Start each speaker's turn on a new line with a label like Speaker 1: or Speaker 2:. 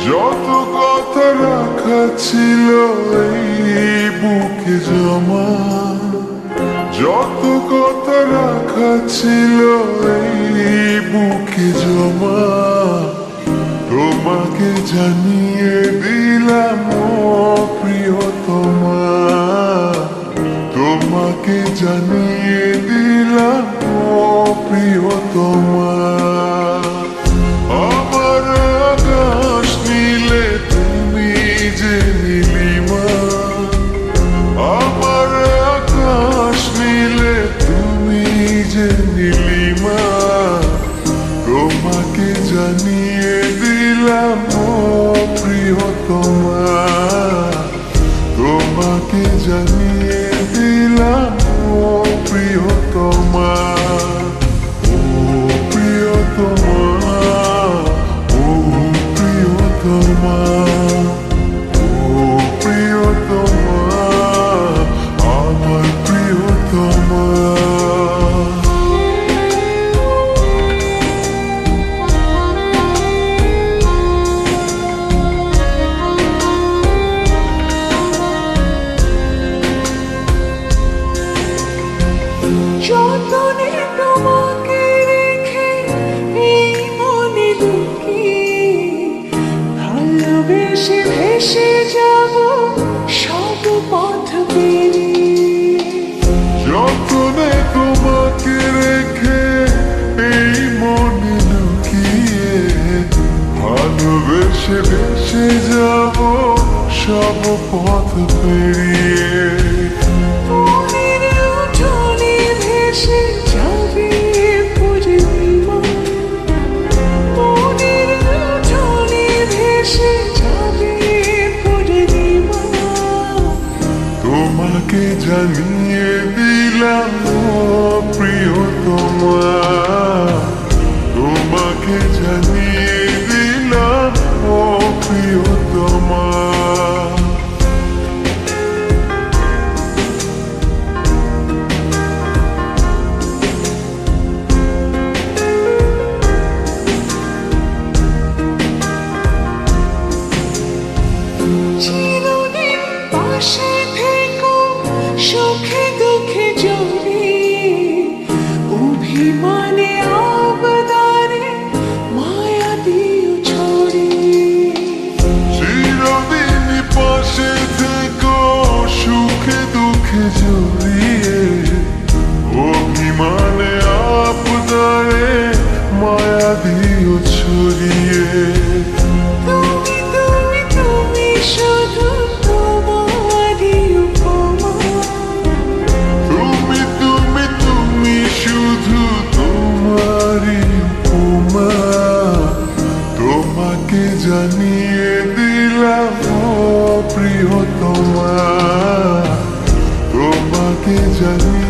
Speaker 1: যত কথা রাখা ছিল এই বুকে জমা, যত কথা রাখা ছিল এই বুকে জমা, তোমাকে জানিয়ে দিলাম ও প্রিয়তমা, তোমাকে জানিয়ে দিলাম ও প্রিয়তমা। আমার আকাশ নীলে তুমি যে নীলিমা, আমার আকাশ নীলে তুমি যে নীলিমা, তোমাকে জানিয়ে দিলাম ও প্রিয়তমা, তোমাকে জানিয়ে দিলাম ও প্রিয়তমা, ও প্রিয়তমা, ও প্রিয়তমা, ও প্রিয়তমা, আমার প্রিয়তমা।
Speaker 2: যতনে তোমাকে রেখে এই মনে লুকিয়ে, ভালোবেসে ভেসে যাব সব পথ পেরিয়ে।
Speaker 1: যতনে তোমাকে রেখে এই মনে লুকিয়ে, ভালোবেসে ভেসে যাব সব পথ পেরিয়ে।
Speaker 2: ভেসে যাবে পূর্ণিমা, মনের উঠোনে ভেসে যাবে পূর্ণিমা,
Speaker 1: তোমাকে জানিয়ে দিলাম ও প্রিয়তমা, তোমাকে জানিয়ে দিলাম ও প্রিয়তমা।
Speaker 2: চিরদিন পাশে থেকো সুখে দুঃখে জড়িয়ে, অভিমানে আবদারে মায়া দিও ছড়িয়ে।
Speaker 1: চিরদিন পাশে থেকো সুখে দুঃখে জড়িয়ে, অভিমানে আবদারে মায়া দিও ছড়িয়ে।
Speaker 2: শুধু তোমারই উপমা,
Speaker 1: তুমি তুমি তুমি শুধু তোমারই উপমা, তোমাকে জানিয়ে দিলাম ও প্রিয়তমা, তোমাকে জানিয়ে